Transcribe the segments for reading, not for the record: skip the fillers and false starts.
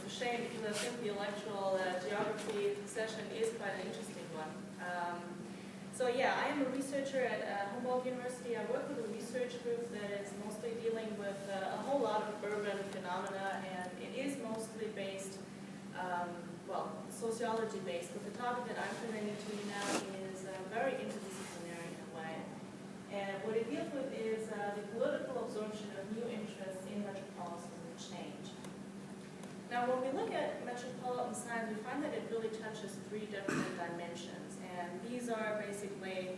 a shame because I think the electoral geography session is quite an interesting one. So yeah, I am a researcher at Humboldt-University. I work with a research group that is mostly dealing with a whole lot of urban phenomena, and it is mostly based, well, sociology based, but the topic that I'm presenting to you now is very interdisciplinary in a way. And what it deals with is the political absorption of new interests in metropolises and change. Now, when we look at metropolitan science, we find that it really touches three different dimensions. And these are basically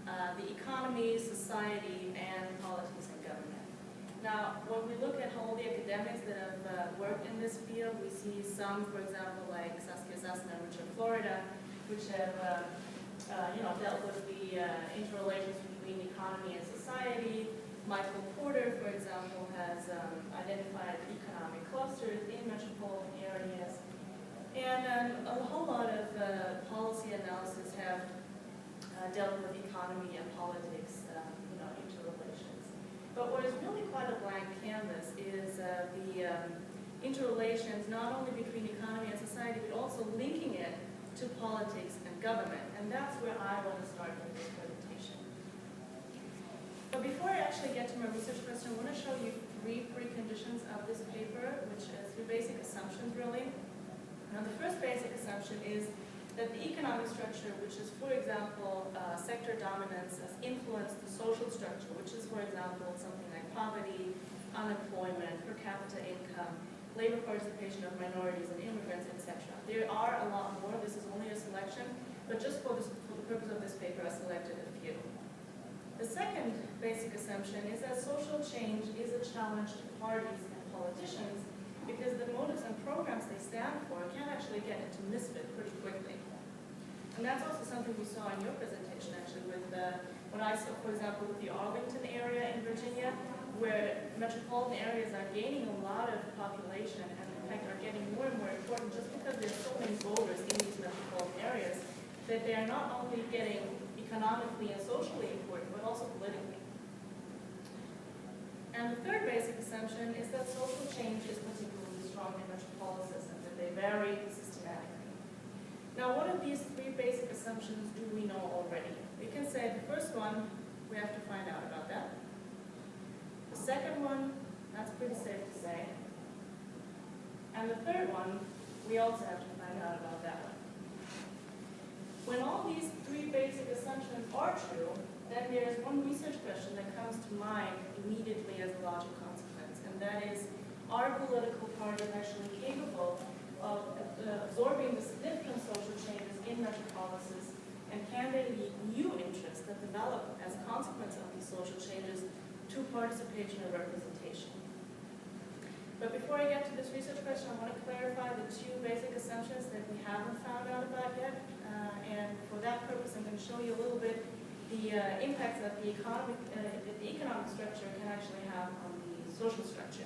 the economy, society, and politics and government. Now, when we look at all the academics that have worked in this field, we see some, for example, like Yasmin M, Florida, which have dealt with the interrelations between economy and society. Michael Porter, for example, has identified economic clusters in metropolitan areas. And a whole lot of policy analysis have dealt with economy and politics, interrelations. But what is really quite a blank canvas is the interrelations not only between economy and society, but also linking it to politics and government. And that's where I want to start with this presentation. But before I actually get to my research question, I want to show you three preconditions of this paper, which is three basic assumptions, really. Now, the first basic assumption is that the economic structure, which is, for example, sector dominance, has influenced the social structure, which is, for example, something like poverty, unemployment, per capita income, labor participation of minorities and immigrants, etc. There are a lot more. This is only a selection, but just for the purpose of this paper, I selected a few. The second basic assumption is that social change is a challenge to parties and politicians because the motives and programs they stand for can actually get into misfit pretty quickly. And that's also something we saw in your presentation, actually, with what I saw, for example, with the Arlington area in Virginia, where metropolitan areas are gaining a lot of population and, in fact, are getting more and more important just because there's so many voters in these metropolitan areas that they are not only getting economically and socially important, but also politically. And the third basic assumption is that social change is particularly strong in metropolises and that they vary systematically. Now, what of these three basic assumptions do we know already? We can say the first one, we have to find out about that. The second one, that's pretty safe to say. And the third one, we also have to find out about that one. When all these three basic assumptions are true, then there's one research question that comes to mind immediately as a logical consequence, and that is, are political parties actually capable of absorbing the significant social changes in metropolises, and can they lead new interests that develop as a consequence of these social changes to participation and representation? But before I get to this research question, I want to clarify the two basic assumptions that we haven't found out about yet. And for that purpose, I'm going to show you a little bit the impacts that the economic structure can actually have on the social structure.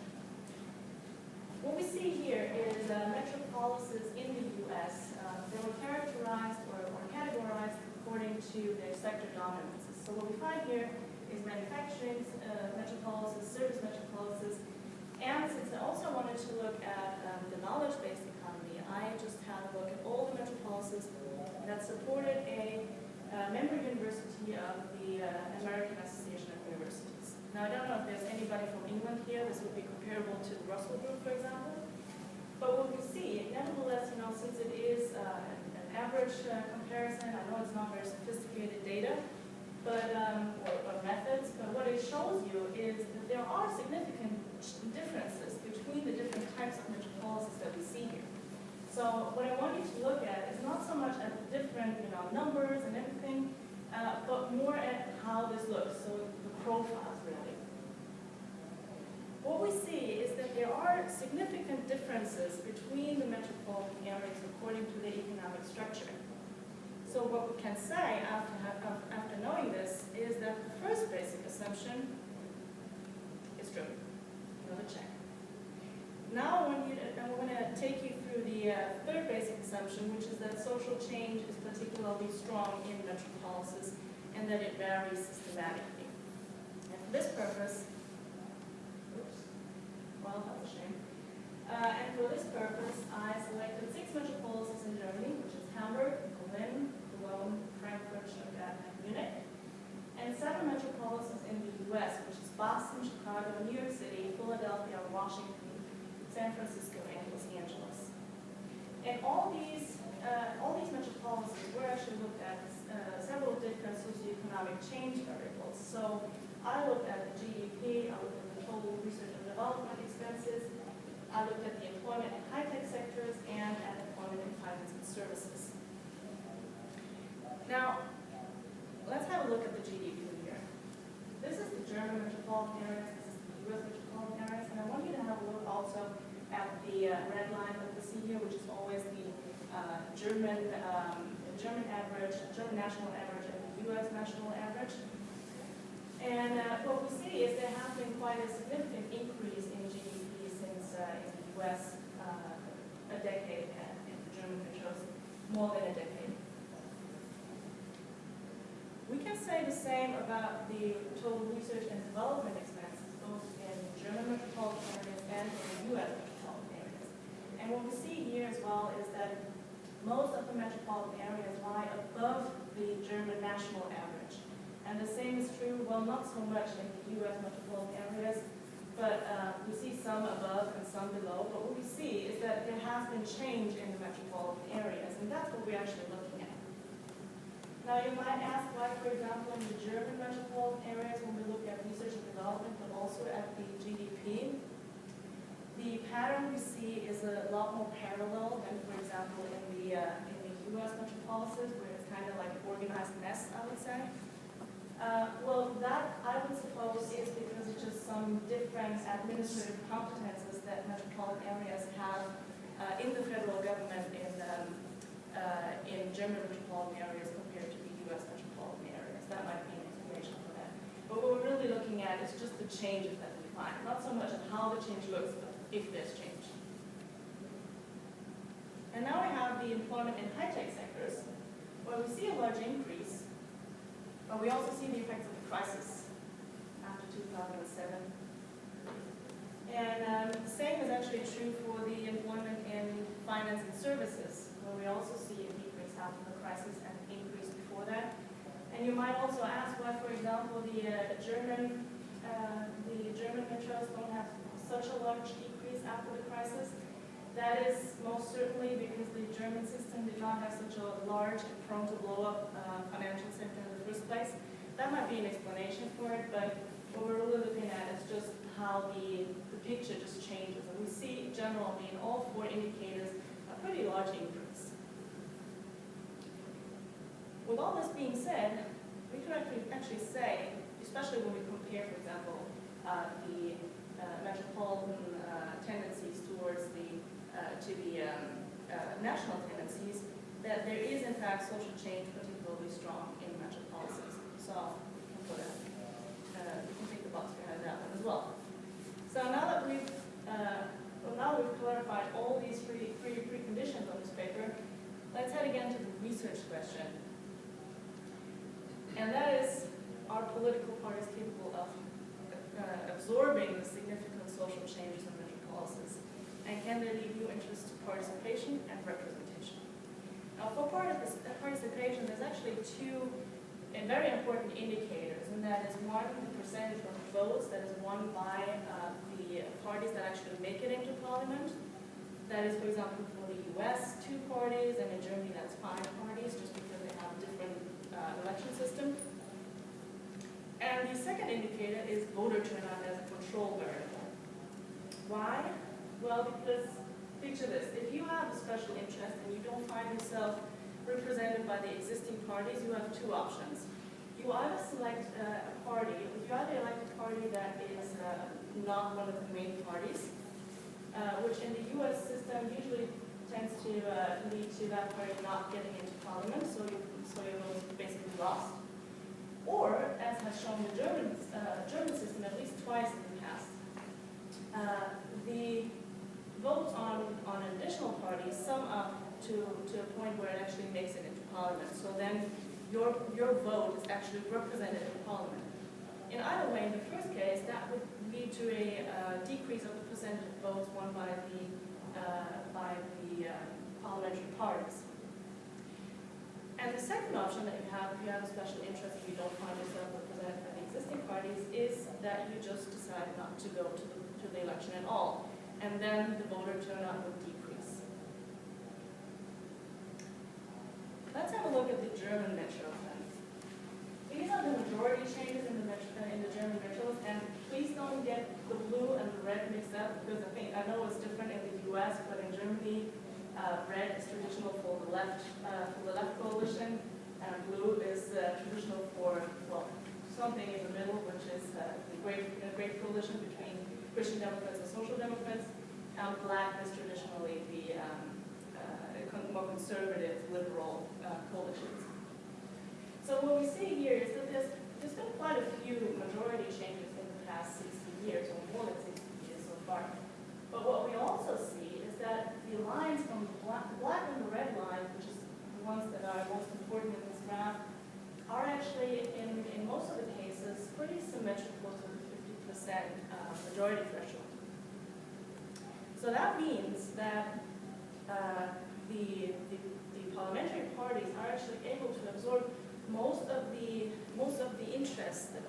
What we see here is metropolises in the U.S. They were characterized or categorized according to their sector dominances. So what we find here is manufacturing metropolises, service metropolises, and since I also wanted to look at the knowledge-based economy, I just had a look at all the metropolises that supported a member university of the American Association of Geographers. Now, I don't know if there's anybody from England here. This would be comparable to the Russell Group, for example. But what we see, nevertheless, since it is an average comparison, I know it's not very sophisticated data, but or methods, but what it shows you is that there are significant differences between the different types of metropolises that we see here. So what I want you to look at is not so much at the different numbers and everything, but more at how this looks, so the profiles really. What we see is that there are significant differences between the metropolitan areas according to their economic structure. So what we can say after knowing this is that the first basic assumption is true. Another check. Now I'm going to take you through the third basic assumption, which is that social change is particularly strong in metropolises and that it varies systematically. And for this purpose, well, that's a shame. And for this purpose, I selected 6 metropolises in Germany, which is Hamburg, Berlin, Cologne, Frankfurt, Stuttgart, and Munich. And 7 metropolises in the US, which is Boston, Chicago, New York City, Philadelphia, Washington, San Francisco, and Los Angeles. And all these metropolises were actually looked at several different socioeconomic change variables. So I looked at the GDP, I looked at the total research and development expenses, I looked at the employment in high-tech sectors, and at employment in finance and services. Now, let's have a look at the GDP here. This is the German metropolitan areas, this is the US metropolitan areas, and I want you to have a look also at the red line that we see here, which is always the German average, German national average, and the US national average. And what we see is there has been quite a significant increase in GDP since in the US a decade, and in the German metros more than a decade. We can say the same about the total research and development expenses, both in German metropolitan areas and in the US metropolitan areas. And what we see here as well is that most of the metropolitan areas lie above the German national average. And the same is true, well, not so much in the US metropolitan areas, but we see some above and some below. But what we see is that there has been change in the metropolitan areas, and that's what we're actually looking at. Now, you might ask why, for example, in the German metropolitan areas, when we look at research and development, but also at the GDP, the pattern we see is a lot more parallel than, for example, in the US metropolises, where it's kind of like an organized mess, I would say. Well, that, I would suppose, is because it's just some different administrative competences that metropolitan areas have in the federal government in German metropolitan areas compared to the US metropolitan areas. That might be an explanation for that. But what we're really looking at is just the changes that we find, not so much of how the change looks, but if there's change. And now we have the employment in high-tech sectors, where we see a large increase, but we also see the effects of the crisis after 2007. And the same is actually true for the employment in finance and services, where we also see a decrease after the crisis and an increase before that. And you might also ask why, for example, the German metros don't have such a large decrease after the crisis. That is most certainly because the German system did not have such a large and prone to blow up financial sector in the first place. That might be an explanation for it, but what we're really looking at is just how the picture just changes. And we see generally in all 4 indicators a pretty large increase. With all this being said, we could actually say, especially when we compare, for example, the metropolitan tendencies towards the national tendencies, that there is in fact social change particularly strong in metropolises. So we can take the box behind that one as well. So now that we've clarified all these three preconditions on this paper, let's head again to the research question. And that is, are political parties capable of absorbing the significant social changes in metropolises? And can they lead new interests to participation and representation? Now, for participation, there's actually 2 very important indicators, and that is one, the percentage of votes that is won by the parties that actually make it into parliament. That is, for example, for the US, 2 parties, and in Germany, that's 5 parties, just because they have a different election system. And the second indicator is voter turnout as a control variable. Why? Well, because, picture this, if you have a special interest and you don't find yourself represented by the existing parties, you have 2 options. You either select a party, if you either elect a party that is not one of the main parties, which in the US system usually tends to lead to that party not getting into parliament, so your vote is basically lost. Or, as has shown the German system at least twice in the past, the votes on an additional party sum up to a point where it actually makes it into parliament. So then your vote is actually represented in parliament. In either way, in the first case, lead to a decrease of the percentage of votes won by the parliamentary parties. And the second option that you have, if you have a special interest, if you don't find yourself represented by the existing parties, is that you just decide not to go to the election at all. And then the voter turnout will decrease. Let's have a look at the German metros then. These are the majority changes in the German metros, and please don't get the blue and the red mixed up, because I know it's different in the US, but in Germany, red is traditional for the left coalition, and blue is traditional for, well, something in the middle, which is the great coalition between Christian Democrats and Social Democrats, and black is traditionally the more conservative, liberal coalitions. So what we see here is that there's been quite a few majority changes in the past 60 years, or more than 60 years so far. But what we also see is that the lines from the black and the red line, which is the ones that are most important in this graph, are actually, in most of the cases, pretty symmetrical to the 50% majority threshold. So that means that the parliamentary parties are actually able to absorb most of the interests that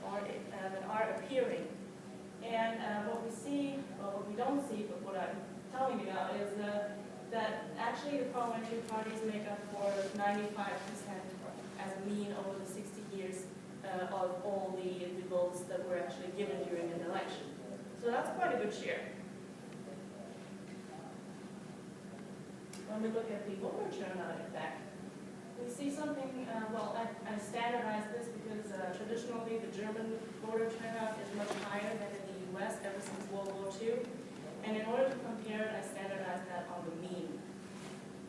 are appearing. And what we see, well, what we don't see, but what I'm telling you now is that actually the parliamentary parties make up for 95% as a mean over the 60 years of all the votes that were actually given during an election. So that's quite a good share. When we look at the voter turnout effect, we see something, well, I standardized this because traditionally the German voter turnout is much higher than in the US ever since World War II. And in order to compare it, I standardized that on the mean.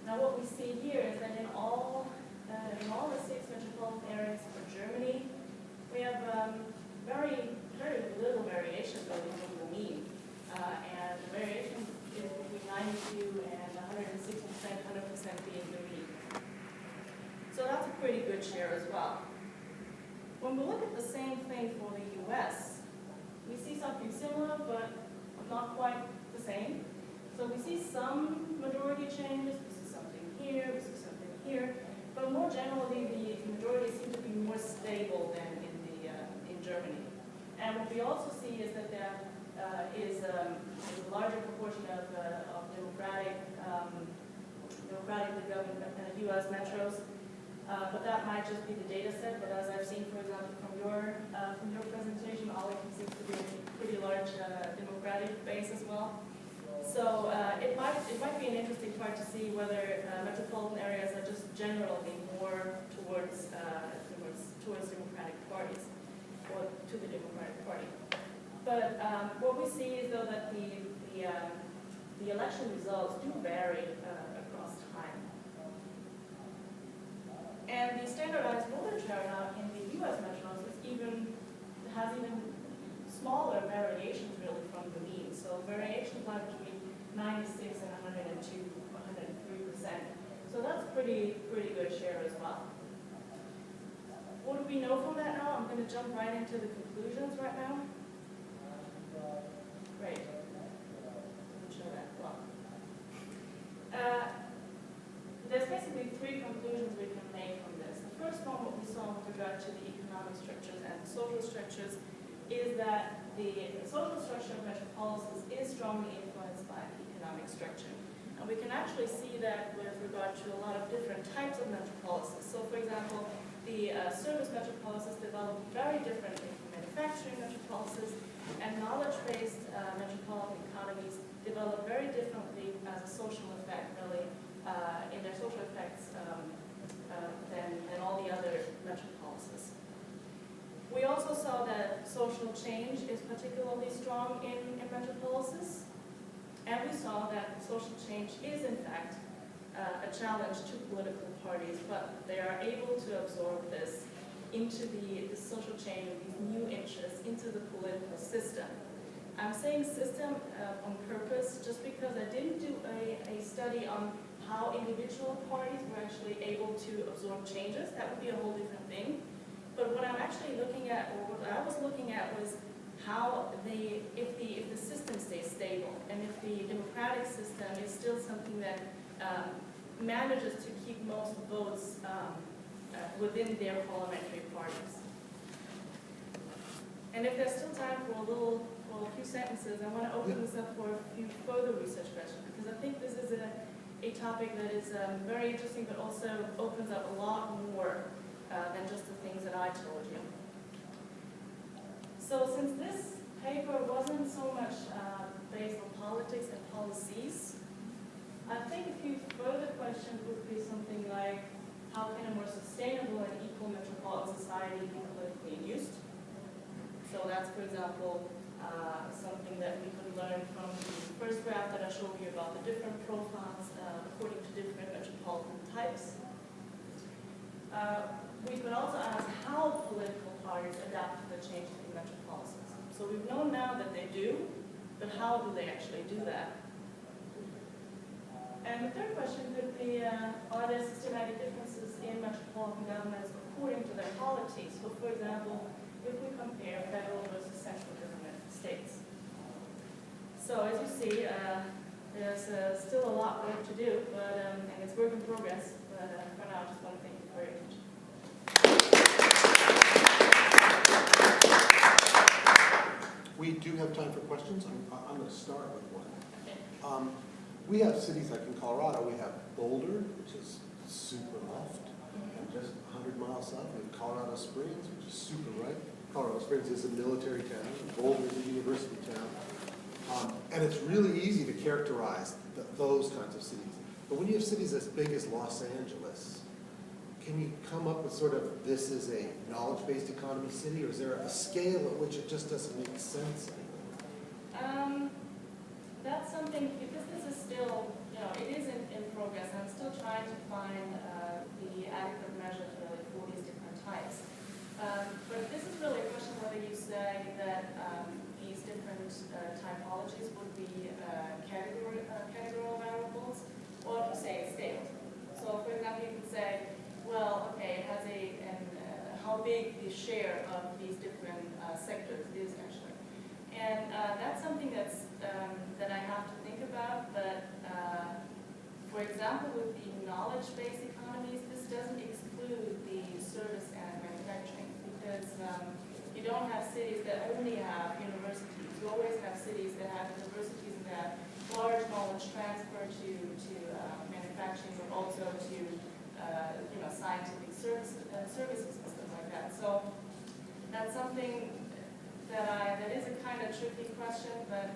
Now what we see here is that in all the 6 metropolitan areas for Germany, we have very little variation really from the mean. And the variation is between 92 and 160%, 100% being the mean. So that's a pretty good share as well. When we look at the same thing for the US, we see something similar, but not quite the same. So we see some majority changes, we see something here, we see something here, but more generally the majority seem to be more stable than in Germany. And what we also see is that there is a larger proportion of democratically governed US metros. But that might just be the data set, but as I've seen, for example, from your presentation, Arlington seems to be a pretty large democratic base as well. So it might be an interesting part to see whether metropolitan areas are just generally more towards Democratic parties, or to the Democratic Party. But what we see is, though, that the election results do vary across time. And the standardized voter turnout in the US metros has even smaller variations really from the mean. So variations are between 96 and 102, 103%. So that's pretty good share as well. What do we know from that now? I'm going to jump right into the conclusions right now. Great. Let me show that. Well, there's basically 3 conclusions we can make from this. The first one, what we saw with regard to the economic structures and the social structures, is that the social structure of metropolises is strongly influenced by the economic structure. And we can actually see that with regard to a lot of different types of metropolises. So for example, the service metropolises develop very differently from manufacturing metropolises, and knowledge-based metropolitan economies develop very differently as a social effect, really, in their social effects than all the other metropolises. We also saw that social change is particularly strong in metropolises, and we saw that social change is, in fact, a challenge to political parties, but they are able to absorb this into the social change of these new interests into the political system. I'm saying system on purpose just because I didn't do a study on how individual parties were actually able to absorb changes. That would be a whole different thing. But what I'm actually looking at, or what I was looking at, was if the system stays stable, and if the democratic system is still something that manages to keep most votes within their parliamentary parties. And if there's still time for a few sentences, I want to open this up for a few further research questions, because I think this is a topic that is very interesting, but also opens up a lot more than just the things that I told you. So since this paper wasn't so much based on politics and policies, I think a few further questions would be something like, how can a more sustainable and equal metropolitan society be politically induced? So that's, for example, something that we could learn from the first graph that I showed you about the different profiles according to different metropolitan types. We could also ask how political parties adapt to the changing metropolises. So we've known now that they do, but how do they actually do that? And the third question could be, are there systematic differences in metropolitan governments according to their polities? So for example, if we compare federal versus central government states. So as you see, there's still a lot of work to do, but and it's work in progress, but for now I just want to thank you very much. We do have time for questions. I'm going to start with one. Okay. We have cities like in Colorado. We have Boulder, which is super left, and just 100 miles south. We have Colorado Springs, which is super right. Colorado Springs is a military town, and Boulder is a university town. And it's really easy to characterize those kinds of cities. But when you have cities as big as Los Angeles, can you come up with sort of, this is a knowledge-based economy city, or is there a scale at which it just doesn't make sense anymore? That's something, because this is still, it is in progress. I'm still trying to find the adequate measures really for these different types. But this is really a question whether you say that these different typologies would be categorical variables, or if you say it's scaled. So for example, you could say, well, okay, it has how big the share of these different sectors is actually. And that's something that's that I have to think about, but for example, with the knowledge-based economies, this doesn't exclude the service and manufacturing, because you don't have cities that only have universities. You always have cities that have universities and that large knowledge transfer to manufacturing, but also to scientific services and stuff like that. So that's something that is a kind of tricky question, but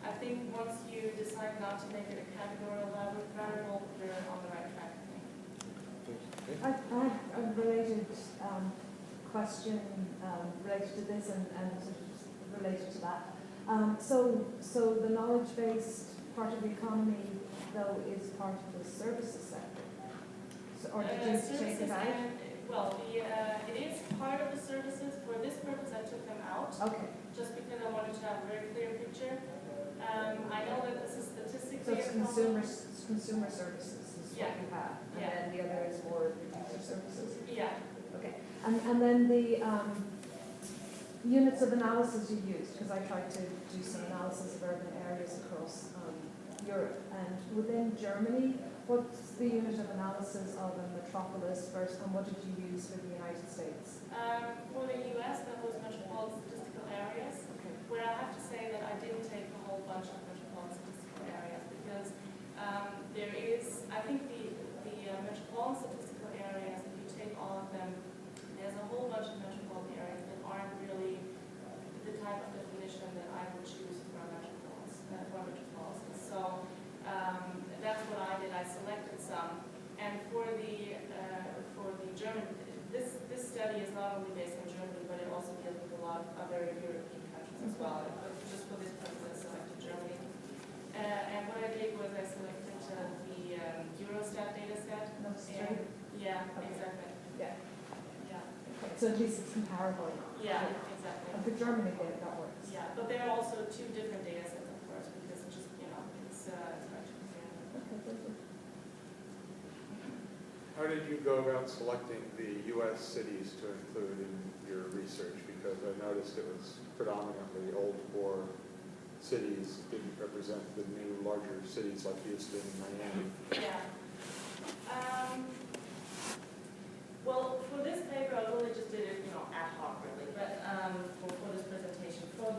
I think once you decide not to make it a categorical variable, you're on the right track, I think. I have a related question related to this and related to that. So the knowledge-based part of the economy, though, is part of the services sector. So, or did you take it out? Well, it is part of the services. For this purpose, I took them out. Okay. Just because I wanted to have a very clear picture. I know that this is statistically. So it's consumer services is what you have, and then the other is more user services. Yeah. Okay. And then the units of analysis you used, because I tried to do some analysis of urban areas across Europe, and within Germany, what's the unit of analysis of a metropolis first, and what did you use for the United States? For the U.S., that was metropolitan statistical areas, okay. Where I have to say that I didn't take a whole bunch of metropolitan statistical areas, because there is, I think the metropolitan statistical areas, if you take all of them, there's a whole bunch of metropolitan areas that aren't really the type of definition that I would choose for a metropolitan. So that's what I did. I selected some, and for the German, this study is not only based on Germany, but it also deals with a lot of other European countries as well. But just for this purpose, I selected Germany. And what I did was I selected the Eurostat data set. Yeah, okay. Exactly. Yeah. Yeah. Okay. So at least it's comparable. Yeah, exactly. And for Germany, that works. Yeah, but there are also two different data sets, of course, because it's hard to compare. Okay, thank you. How did you go about selecting the U.S. cities to include in your research? Because I noticed it was predominantly old core cities, didn't represent the new larger cities like Houston and Miami. Yeah. Well, for this paper, I really just did it, ad hoc really, but for this presentation. For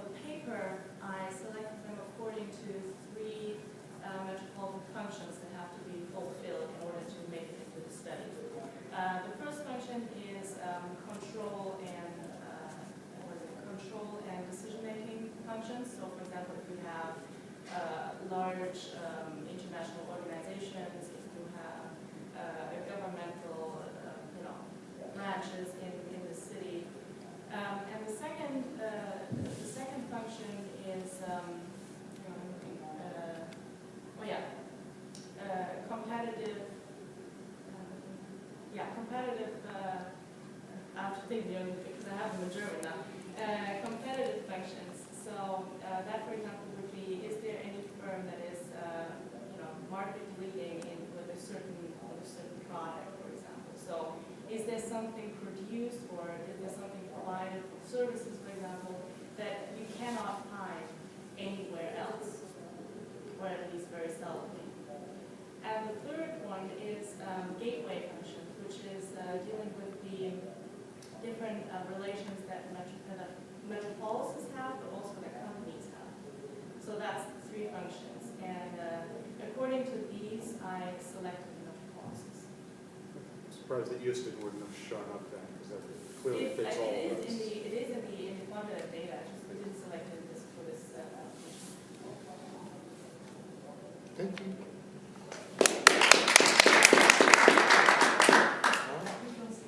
the paper, I selected them according to 3 metropolitan functions that have to be fulfilled in order to make it into the study. The first function is control and decision-making functions. So, for example, if you have large international organizations, if you have governmental, branches in the city, and the second function is competitive. Competitive. I have to think because I have them in German now. Competitive functions. So that, for example, would be: is there any firm that is, market leading with a certain product, for example? So, is there something produced or is there something provided, services, for example, that you cannot find anywhere else, or at least very seldomly? And the third one is gateway functions, which is dealing with the different relations that Metropolises have, but also that companies have. So that's 3 functions. And according to these, I selected the Metropolises. I'm surprised that Houston wouldn't have shown up then, because that clearly fits all of It those. is in the quantitative data, I just didn't select it for this application. Thank you.